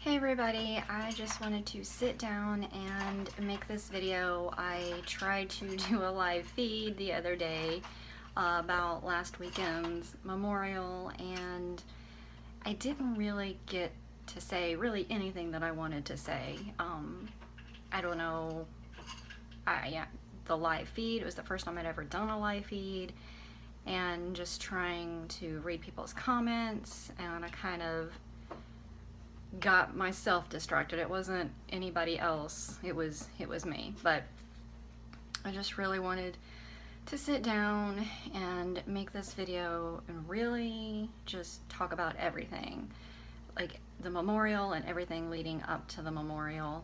Hey everybody, I just wanted to sit down and make this video. I tried to do a live feed the other day about last weekend's memorial, and I didn't really get to say really anything that I wanted to say. I don't know, the live feed, it was the first time I'd ever done a live feed, and just trying to read people's comments, and I kind of got myself distracted. It wasn't anybody else, it was me. But I just really wanted to sit down and make this video and really just talk about everything, like the memorial and everything leading up to the memorial.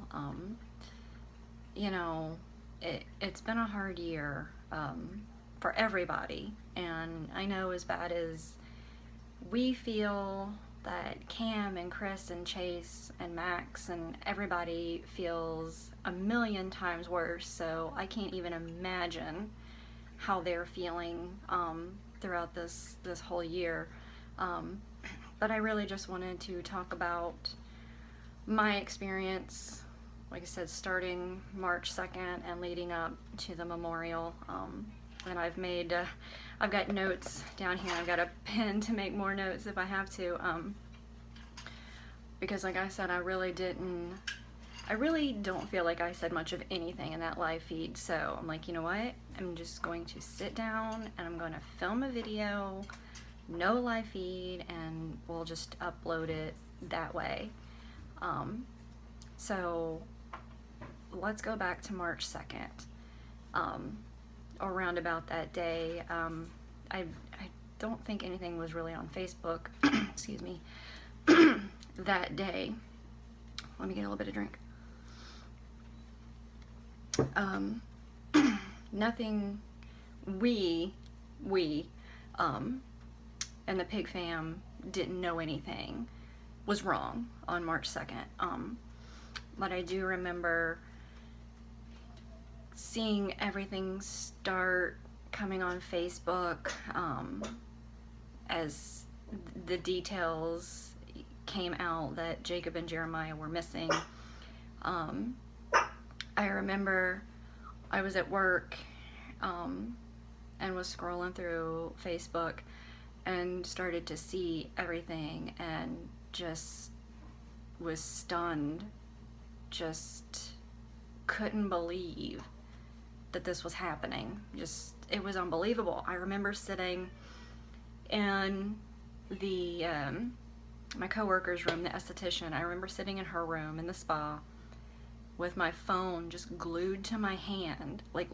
You know, it's been a hard year for everybody, and I know as bad as we feel, that Cam and Chris and Chase and Max and everybody feels a million times worse, so I can't even imagine how they're feeling throughout this whole year. But I really just wanted to talk about my experience, like I said, starting March 2nd and leading up to the memorial. And I've got notes down here. I've got a pen to make more notes if I have to, because like I said, I really don't feel like I said much of anything in that live feed. So I'm like, you know what? I'm just going to sit down and I'm going to film a video, no live feed, and we'll just upload it that way. So let's go back to March 2nd. Around about that day, I don't think anything was really on Facebook, excuse me, that day. Let me get a little bit of drink. Nothing, we, and the Pig Fam didn't know anything was wrong on March 2nd. But I do remember seeing everything start coming on Facebook as the details came out that Jacob and Jeremiah were missing. I remember I was at work and was scrolling through Facebook and started to see everything and just was stunned, just couldn't believe that this was happening. Just, it was unbelievable. I remember sitting in the my coworker's room, the esthetician. I remember sitting in her room in the spa with my phone just glued to my hand, like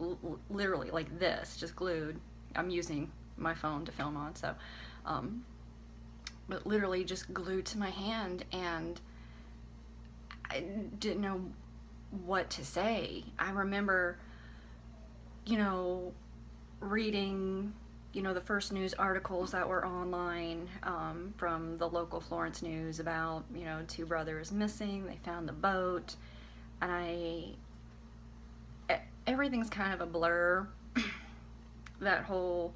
literally like this, just glued. I'm using my phone to film on, so but literally just glued to my hand, and I didn't know what to say. I remember, you know, reading, you know, the first news articles that were online from the local Florence News about, you know, two brothers missing, they found the boat, and everything's kind of a blur, that whole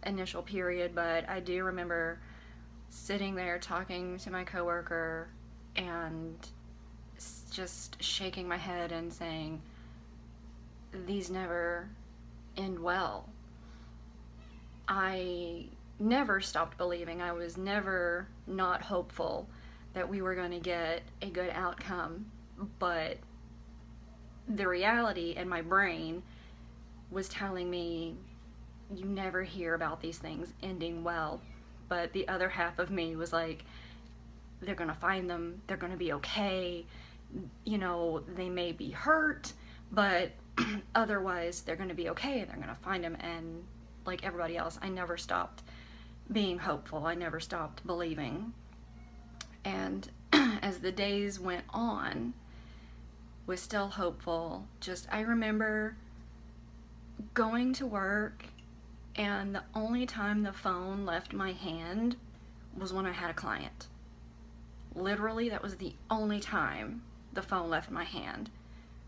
initial period. But I do remember sitting there talking to my coworker and just shaking my head and saying, these never end well. I never stopped believing. I was never not hopeful that we were going to get a good outcome, but the reality in my brain was telling me, you never hear about these things ending well. But the other half of me was like, they're going to find them, they're going to be okay, you know, they may be hurt, but otherwise they're going to be okay, they're going to find them. And like everybody else, I never stopped being hopeful. I never stopped believing. And as the days went on, was still hopeful. Just, I remember going to work, and the only time the phone left my hand was when I had a client. Literally, that was the only time the phone left my hand,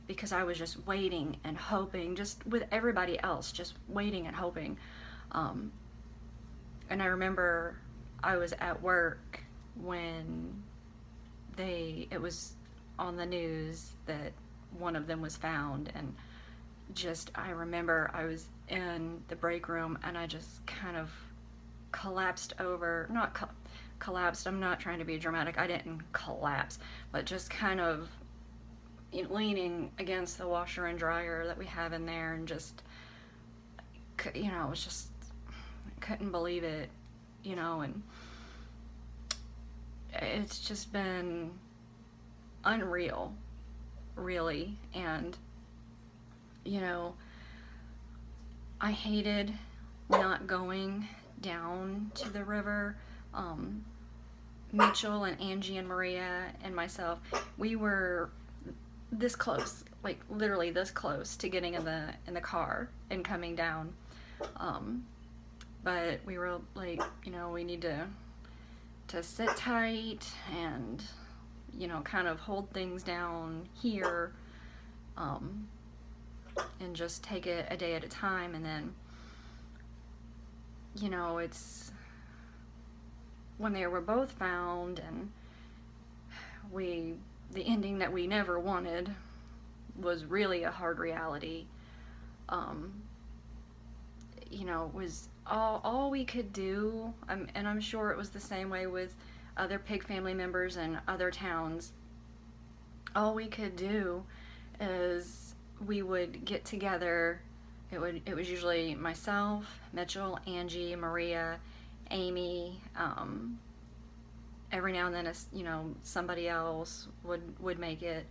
because I was just waiting and hoping, just with everybody else, just waiting and hoping. And I remember I was at work when it was on the news that one of them was found, and just, I remember I was in the break room and I just kind of collapsed over, not collapsed, I'm not trying to be dramatic, I didn't collapse, but just kind of leaning against the washer and dryer that we have in there, and just, it was just, couldn't believe it, and it's just been unreal, really. And I hated not going down to the river. Mitchell and Angie and Maria and myself, we were this close, like literally this close to getting in the car and coming down. But we were like, we need to sit tight and kind of hold things down here, and just take it a day at a time. And then it's when they were both found, and the ending that we never wanted was really a hard reality. Was all we could do, and I'm sure it was the same way with other pig family members in other towns. All we could do is we would get together. It was usually myself, Mitchell, Angie, Maria, Amy. Every now and then, somebody else would make it.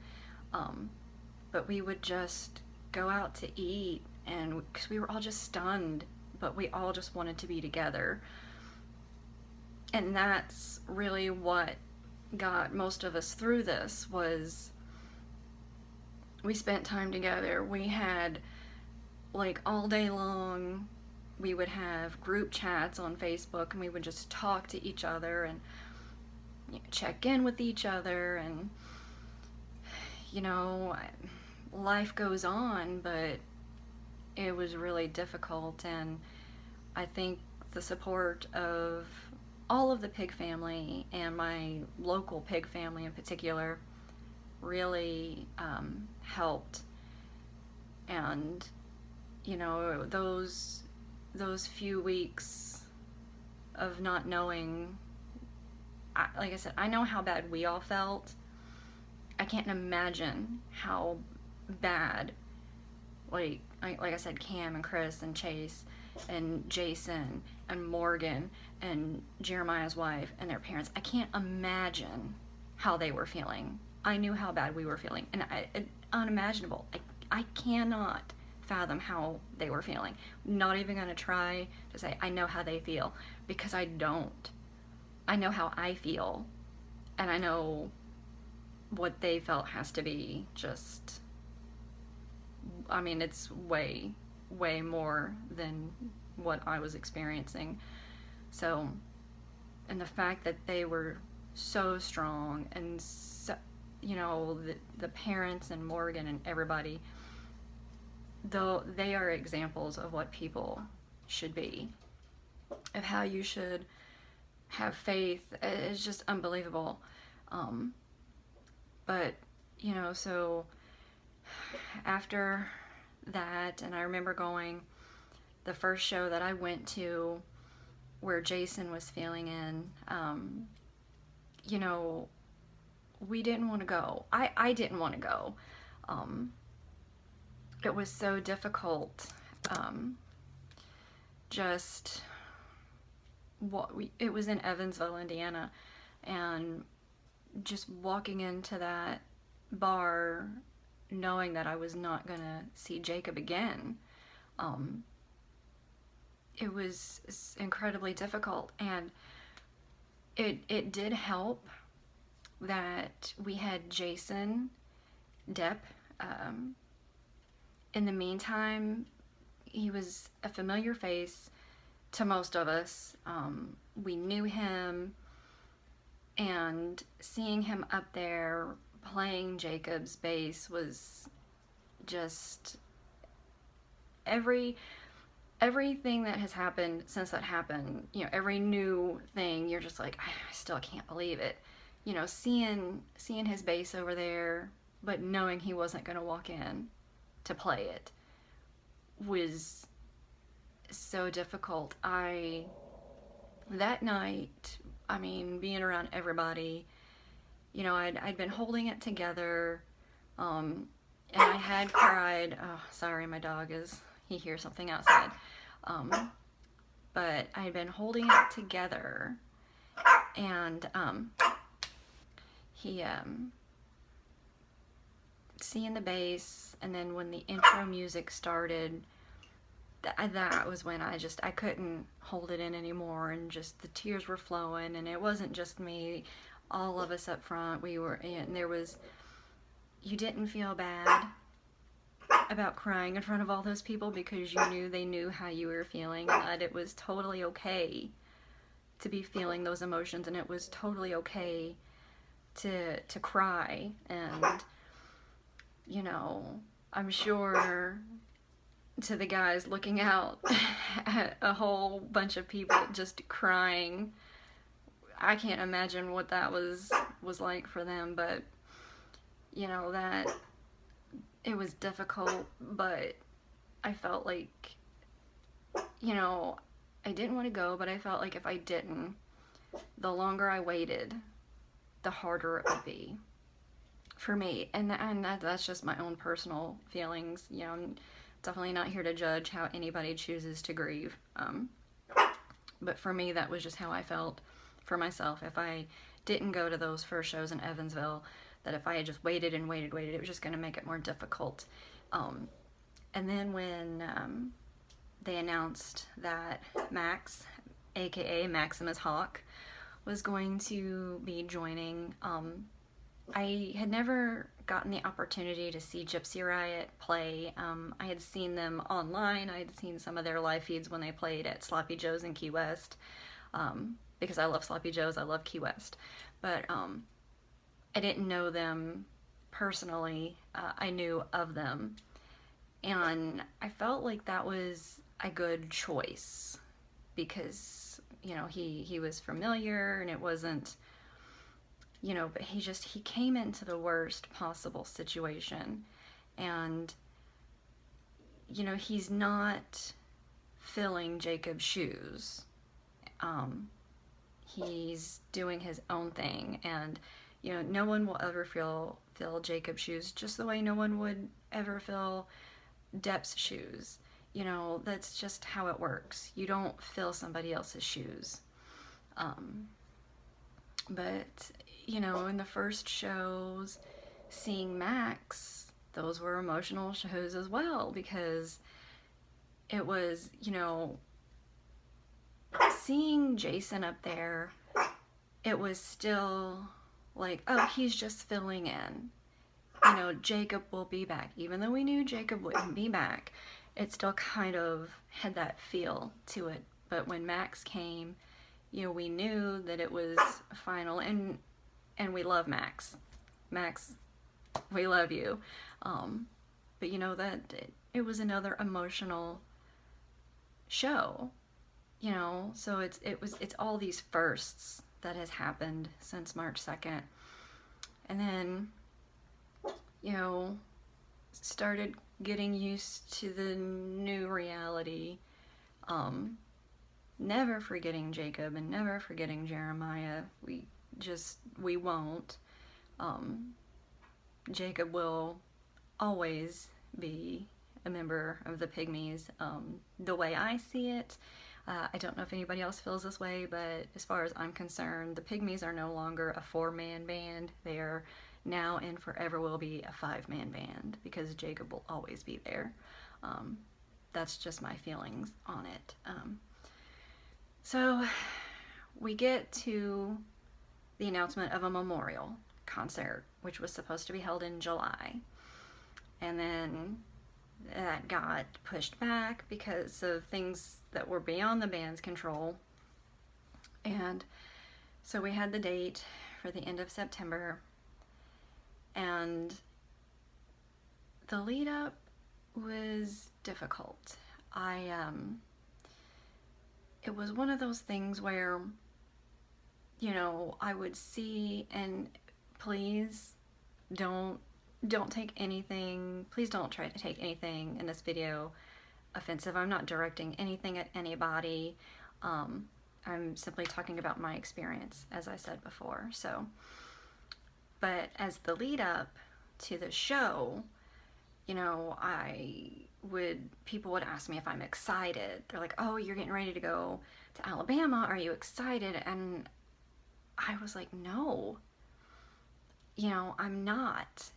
But we would just go out to eat, and because we were all just stunned, but we all just wanted to be together. And that's really what got most of us through this, was we spent time together. We had, like, all day long, we would have group chats on Facebook, and we would just talk to each other and check in with each other. And life goes on, but it was really difficult. And I think the support of all of the pig family, and my local pig family in particular, really helped. And those few weeks of not knowing, like I said, I know how bad we all felt. I can't imagine how bad, like I said, Cam and Chris and Chase and Jason and Morgan and Jeremiah's wife and their parents, I can't imagine how they were feeling. I knew how bad we were feeling, and unimaginable. I cannot fathom how they were feeling. Not even going to try to say I know how they feel, because I don't. I know how I feel, and I know what they felt has to be just, it's way, way more than what I was experiencing. So, and the fact that they were so strong, and so, the parents and Morgan and everybody, though, they are examples of what people should be, of how you should have faith. It's just unbelievable. But so after that, and I remember going, the first show that I went to where Jason was feeling in, we didn't want to go. I didn't want to go. It was so difficult. It was in Evansville, Indiana, and just walking into that bar knowing that I was not gonna see Jacob again, it was incredibly difficult. And it did help that we had Jason Depp. In the meantime, he was a familiar face to most of us. We knew him, and seeing him up there playing Jacob's bass was just everything that has happened since that happened. Every new thing, you're just like, I still can't believe it. you know, seeing his bass over there, but knowing he wasn't going to walk in to play it was so difficult. That night, I mean, being around everybody, you know, I'd been holding it together, and I had cried. Oh, sorry, my dog he hears something outside. But I had been holding it together, and he, seeing the bass, and then when the intro music started, that was when I couldn't hold it in anymore, and just the tears were flowing, and it wasn't just me, all of us up front, and you didn't feel bad about crying in front of all those people because you knew they knew how you were feeling, and that it was totally okay to be feeling those emotions, and it was totally okay to cry. And you know, I'm sure to the guys looking out at a whole bunch of people just crying, I can't imagine what that was like for them. But you know, that it was difficult, but I felt like, you know, I didn't want to go, but I felt like if I didn't, the longer I waited, the harder it would be for me. And that's just my own personal feelings. You know, I'm definitely not here to judge how anybody chooses to grieve. But for me, that was just how I felt for myself. If I didn't go to those first shows in Evansville, that if I had just waited and waited, it was just going to make it more difficult. And then when they announced that Max, aka Maximus Hawk, was going to be joining, I had never gotten the opportunity to see Gypsy Riot play. I had seen them online. I had seen some of their live feeds when they played at Sloppy Joe's in Key West, because I love Sloppy Joe's, I love Key West. But I didn't know them personally. I knew of them. And I felt like that was a good choice because, you know, he was familiar, and it wasn't, you know, but he came into the worst possible situation. And, you know, he's not filling Jacob's shoes. He's doing his own thing, and you know, no one will ever fill Jacob's shoes just the way no one would ever fill Depp's shoes. You know, that's just how it works. You don't fill somebody else's shoes. But, you know, in the first shows, seeing Max, those were emotional shows as well, because it was, you know, seeing Jason up there, it was still like, oh, he's just filling in. You know, Jacob will be back. Even though we knew Jacob wouldn't be back, it still kind of had that feel to it. But when Max came, you know, we knew that it was final, and we love Max. Max, we love you. But you know, that it was another emotional show. You know, so it's all these firsts that has happened since March 2nd. And then, you know, started getting used to the new reality. Never forgetting Jacob and never forgetting Jeremiah. We won't. Jacob will always be a member of the Pygmies. The way I see it, I don't know if anybody else feels this way, but as far as I'm concerned, the Pygmies are no longer a 4-man band. They are now and forever will be a 5-man band, because Jacob will always be there. That's just my feelings on it. So we get to the announcement of a memorial concert, which was supposed to be held in July. And then that got pushed back because of things that were beyond the band's control. And so we had the date for the end of September. And the lead up was difficult. It was one of those things where, you know, I would see, and please don't take anything, please don't try to take anything in this video offensive. I'm not directing anything at anybody. I'm simply talking about my experience, as I said before. So, but as the lead up to the show, you know, people would ask me if I'm excited. They're like, oh, you're getting ready to go to Alabama. Are you excited? And I was like, no, you know, I'm not.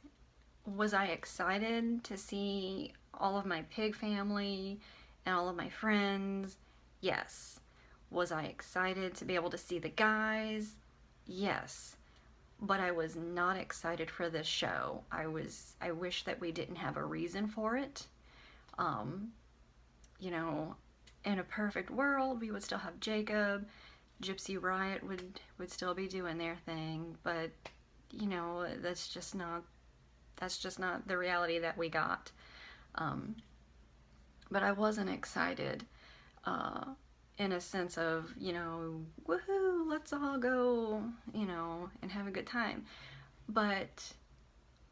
Was I excited to see all of my pig family and all of my friends? Yes. Was I excited to be able to see the guys? Yes. But I was not excited for this show. I wish that we didn't have a reason for it. You know, in a perfect world, we would still have Jacob. Gypsy Riot would still be doing their thing, but you know, that's just not the reality that we got. But I wasn't excited in a sense of, you know, woohoo, let's all go, you know, and have a good time. But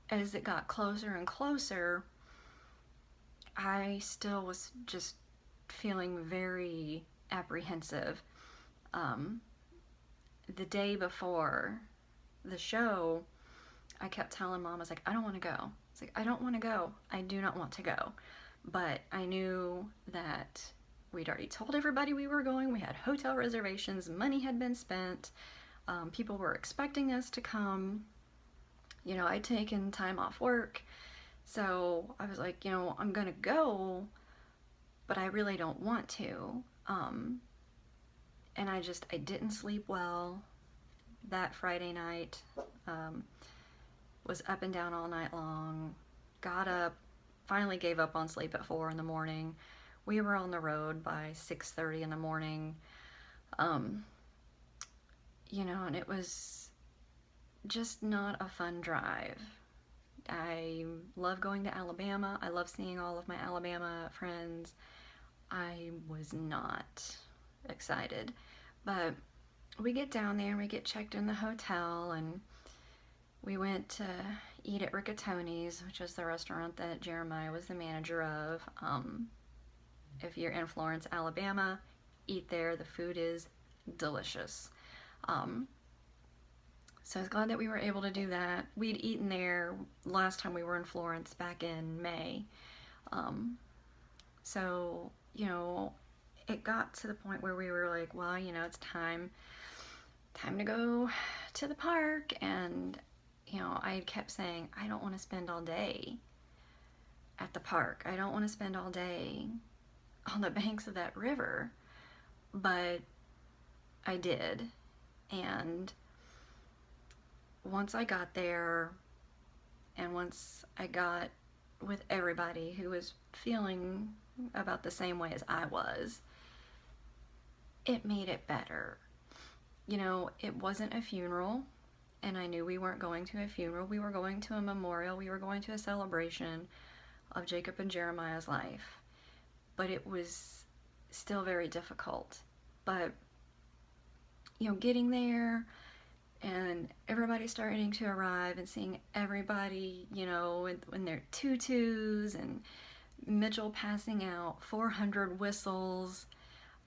as it got closer and closer, I still was just feeling very apprehensive. The day before the show, I kept telling Mom, I was like, I don't want to go. It's like, I don't want to go. I do not want to go. But I knew that we'd already told everybody we were going. We had hotel reservations. Money had been spent. People were expecting us to come. You know, I'd taken time off work. So I was like, you know, I'm going to go, but I really don't want to. And I didn't sleep well that Friday night. Was up and down all night long. Got up, finally gave up on sleep at 4 in the morning. We were on the road by 6:30 in the morning. You know, and it was just not a fun drive. I love going to Alabama. I love seeing all of my Alabama friends. I was not excited. But we get down there and we get checked in the hotel, and we went to eat at Riccatoni's, which was the restaurant that Jeremiah was the manager of. If you're in Florence, Alabama, eat there. The food is delicious. So I was glad that we were able to do that. We'd eaten there last time we were in Florence back in May. So, you know, it got to the point where we were like, well, you know, it's time to go to the park. And, you know, I kept saying, I don't want to spend all day at the park. I don't want to spend all day on the banks of that river. But I did. And once I got there, and once I got with everybody who was feeling about the same way as I was, it made it better. You know, it wasn't a funeral, and I knew we weren't going to a funeral. We were going to a memorial. We were going to a celebration of Jacob and Jeremiah's life. But it was still very difficult. But, you know, getting there and everybody starting to arrive and seeing everybody, you know, in their tutus, and Mitchell passing out 400 whistles,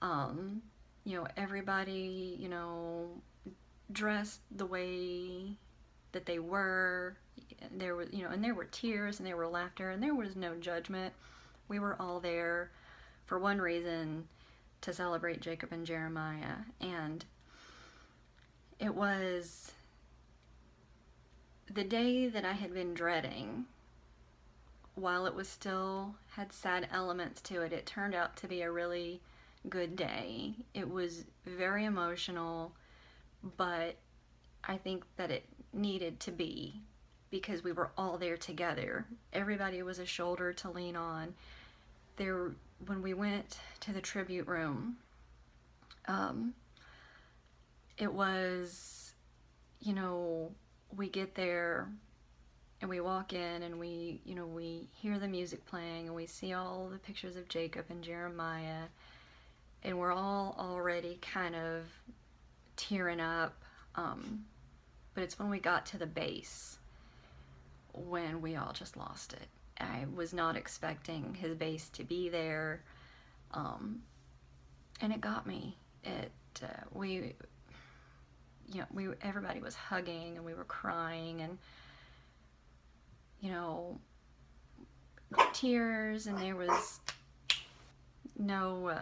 you know, everybody, you know, dressed the way that they were. There was, you know, and there were tears and there were laughter and there was no judgment. We were all there for one reason, to celebrate Jacob and Jeremiah. And it was the day that I had been dreading. While it was still had sad elements to it, it turned out to be a really good day. It was very emotional, but I think that it needed to be, because we were all there together. Everybody was a shoulder to lean on. There, when we went to the tribute room, it was, you know, we get there and we walk in and we, you know, we hear the music playing and we see all the pictures of Jacob and Jeremiah, and we're all already kind of tearing up. But it's when we got to the base when we all just lost it. I was not expecting his base to be there, and it got me. Everybody was hugging and we were crying, and tears, and there was no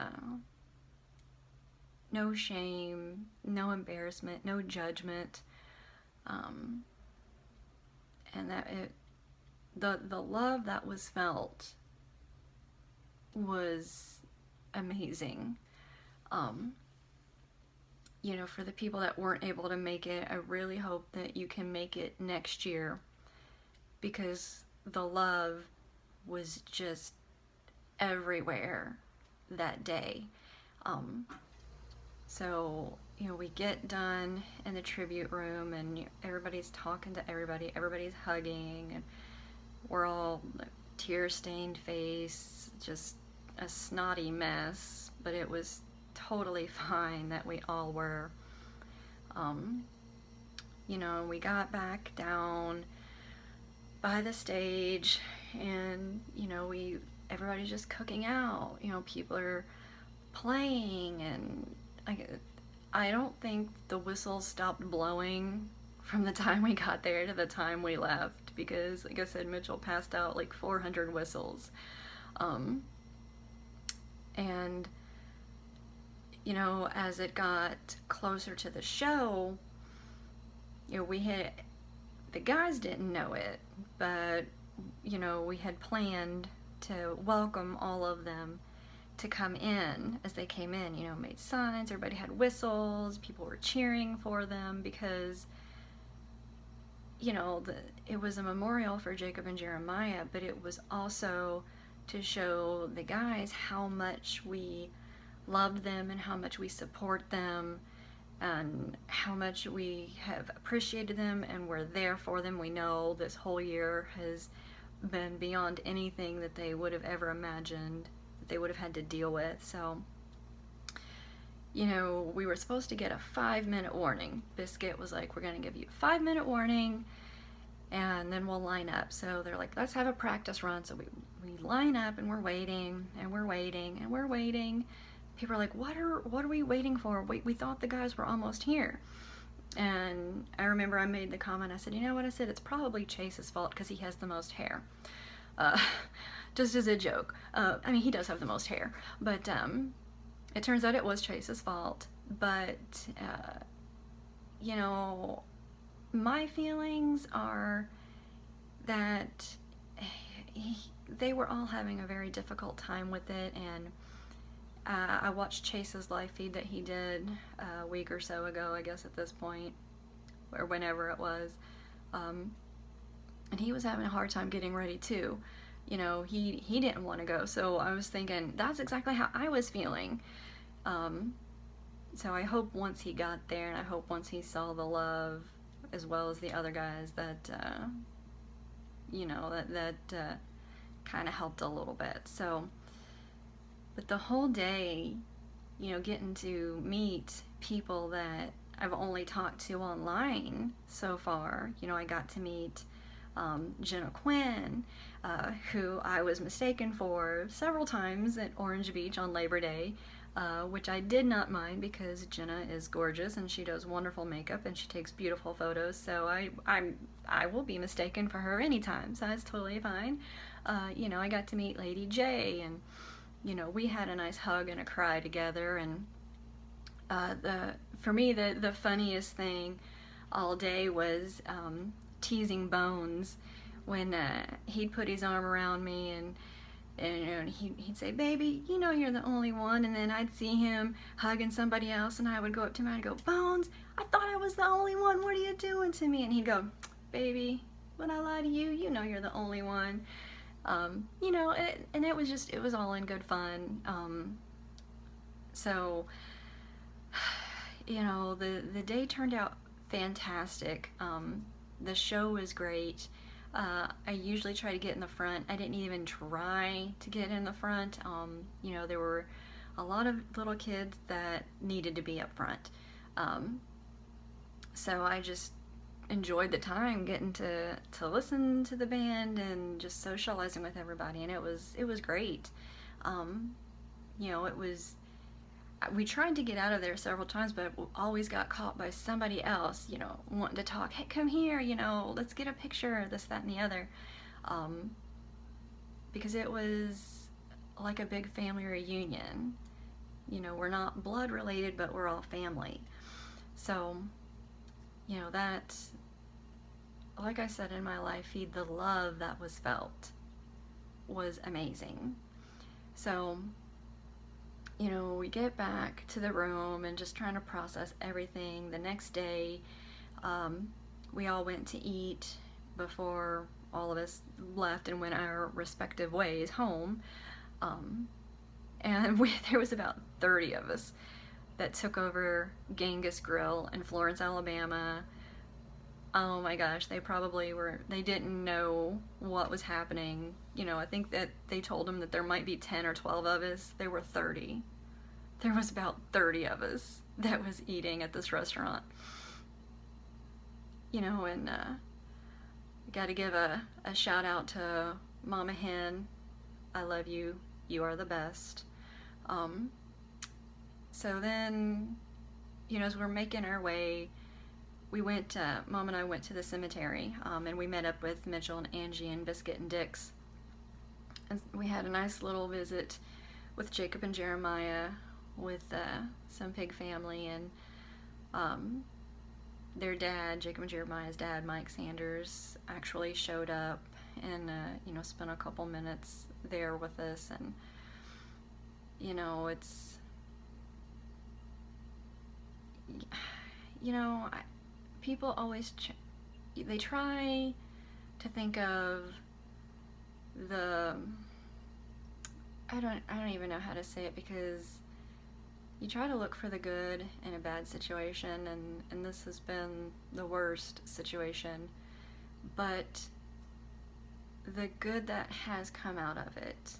shame, no embarrassment, no judgment, and the love that was felt was amazing. For the people that weren't able to make it, I really hope that you can make it next year, because the love was just everywhere that day. So we get done in the tribute room, and everybody's talking to everybody, everybody's hugging, and we're all tear-stained face, just a snotty mess, but it was totally fine that we all were. We got back down by the stage, and everybody's just cooking out. People are playing, and I don't think the whistles stopped blowing from the time we got there to the time we left, because like I said, Mitchell passed out like 400 whistles. And as it got closer to the show, the guys didn't know it, but we had planned to welcome all of them to come in. As they came in, made signs, everybody had whistles, people were cheering for them, because it was a memorial for Jacob and Jeremiah, but it was also to show the guys how much we loved them and how much we support them and how much we have appreciated them and we're there for them. We know this whole year has been beyond anything that they would have ever imagined that they would have had to deal with. So we were supposed to get a 5-minute warning. Biscuit was like, we're going to give you a 5-minute warning and then we'll line up. So they're like, let's have a practice run. So we line up, and we're waiting and we're waiting and we're waiting. People are like, what are we waiting for? We thought the guys were almost here. And I remember I made the comment, I said, you know what, I said, it's probably Chase's fault because he has the most hair. Just as a joke. He does have the most hair, but it turns out it was Chase's fault. But my feelings are that they were all having a very difficult time with it, and I watched Chase's live feed that he did a week or so ago, I guess at this point, or whenever it was, and he was having a hard time getting ready too. He didn't want to go, so I was thinking that's exactly how I was feeling. So I hope once he got there, and I hope once he saw the love as well as the other guys, that that kind of helped a little bit. So, but the whole day, getting to meet people that I've only talked to online so far. I got to meet Jenna Quinn, who I was mistaken for several times at Orange Beach on Labor Day, which I did not mind because Jenna is gorgeous and she does wonderful makeup and she takes beautiful photos, so I will be mistaken for her anytime, so that's totally fine. I got to meet Lady J, and we had a nice hug and a cry together, and for me the funniest thing all day was teasing Bones when he'd put his arm around me and he'd say, baby, you're the only one, and then I'd see him hugging somebody else, and I would go up to him and I'd go, Bones, I thought I was the only one, what are you doing to me? And he'd go, baby, would I lie to you? You're the only one. And it was all in good fun. So the day turned out fantastic. The show was great. I usually try to get in the front. I didn't even try to get in the front. There were a lot of little kids that needed to be up front. So I just enjoyed the time getting to listen to the band and just socializing with everybody, and it was great. Um, it was. We tried to get out of there several times, but always got caught by somebody else, wanting to talk. Hey, come here, let's get a picture, this, that, and the other. Um, because it was like a big family reunion. We're not blood related, but we're all family. So, that, like I said in my live feed, the love that was felt was amazing. So, we get back to the room and just trying to process everything. The next day, we all went to eat before all of us left and went our respective ways home. And there was about 30 of us that took over Genghis Grill in Florence, Alabama. Oh my gosh, they didn't know what was happening. I think that they told them that there might be 10 or 12 of us. There were 30. There was about 30 of us that was eating at this restaurant. And got to give a shout out to Mama Hen. I love you. You are the best. So then, as we're making our way, Mom and I went to the cemetery, and we met up with Mitchell and Angie and Biscuit and Dix. And we had a nice little visit with Jacob and Jeremiah, with some pig family, and their dad, Jacob and Jeremiah's dad, Mike Sanders, actually showed up and spent a couple minutes there with us. And it's people always they try to think of the I don't even know how to say it, because you try to look for the good in a bad situation, and this has been the worst situation, but the good that has come out of it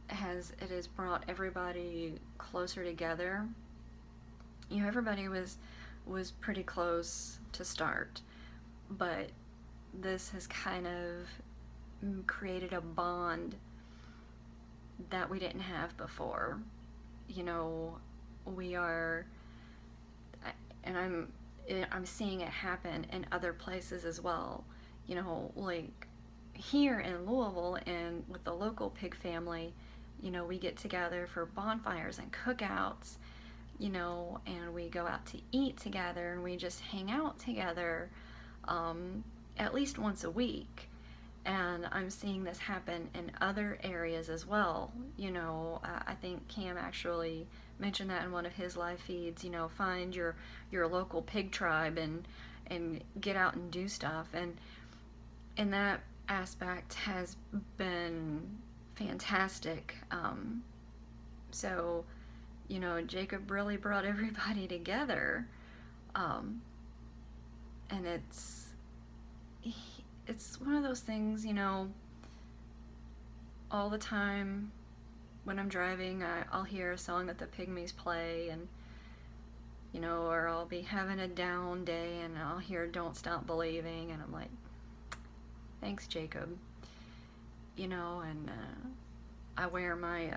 has brought everybody closer together. Everybody was pretty close to start, but this has kind of created a bond that we didn't have before. We are, and I'm seeing it happen in other places as well. Like here in Louisville, and with the local pig family, we get together for bonfires and cookouts, and we go out to eat together, and we just hang out together at least once a week. And I'm seeing this happen in other areas as well. I think Cam actually mentioned that in one of his live feeds. Find your local pig tribe and get out and do stuff. And that aspect has been fantastic. So, Jacob really brought everybody together, and it's one of those things, all the time when I'm driving, I'll hear a song that the Pygmies play, and, or I'll be having a down day and I'll hear Don't Stop Believing, and I'm like, thanks, Jacob. And I wear my,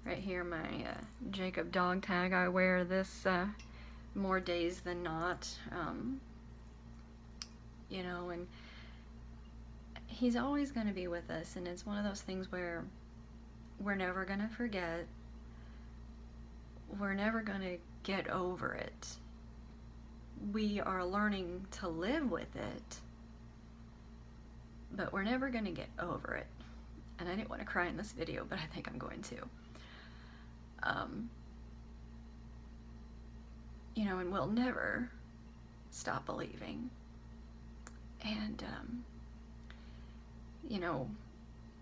right here, my Jacob dog tag. I wear this more days than not, and he's always going to be with us, and it's one of those things where we're never going to forget. We're never going to get over it. We are learning to live with it, but we're never going to get over it. And I didn't want to cry in this video, but I think I'm going to. And we'll never stop believing. And,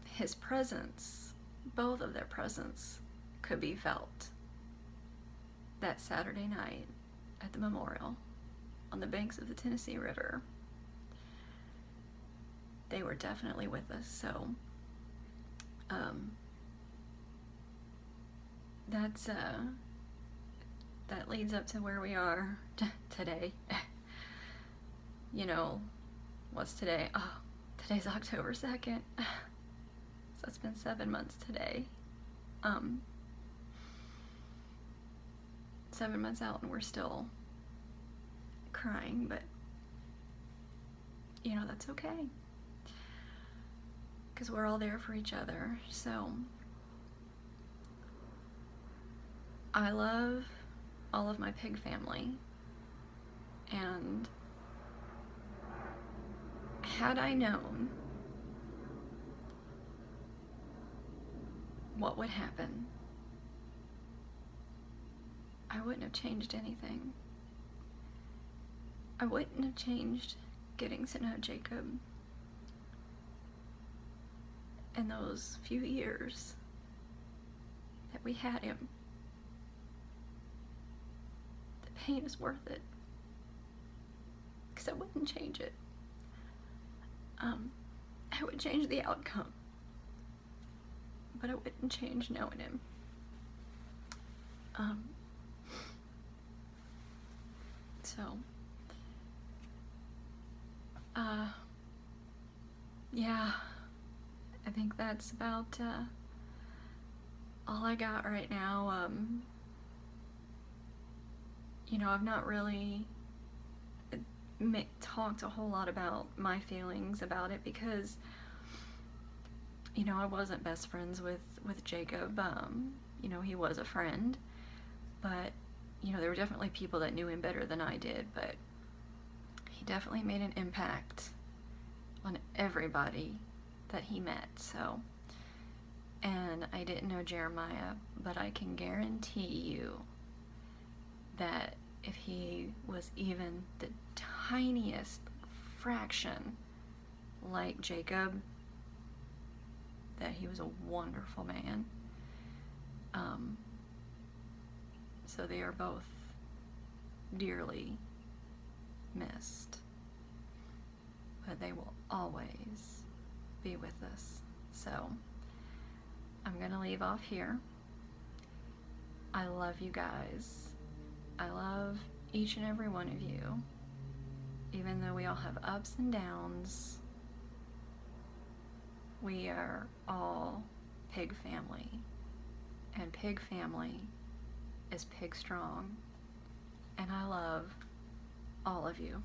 his presence, both of their presence, could be felt that Saturday night at the memorial on the banks of the Tennessee River. They were definitely with us. So that leads up to where we are today. You know, what's today? Oh, today's October 2nd. So it's been 7 months today. 7 months out and we're still crying, but you know, that's okay. Because we're all there for each other. So I love all of my pig family, and had I known what would happen, I wouldn't have changed anything. I wouldn't have changed getting to know Jacob in those few years that we had him. The pain is worth it, because I wouldn't change it. I would change the outcome, but I wouldn't change knowing him. Yeah, I think that's about all I got right now. You know, I've not really talked a whole lot about my feelings about it because, you know, I wasn't best friends with Jacob. You know, he was a friend, but, you know, there were definitely people that knew him better than I did, but he definitely made an impact on everybody that he met. So, and I didn't know Jeremiah, but I can guarantee you that if he was even the tiniest fraction like Jacob, that he was a wonderful man. So they are both dearly missed, but they will always be with us. So I'm gonna leave off here. I love you guys. I love each and every one of you. Even though we all have ups and downs, we are all pig family. And pig family is pig strong. And I love all of you.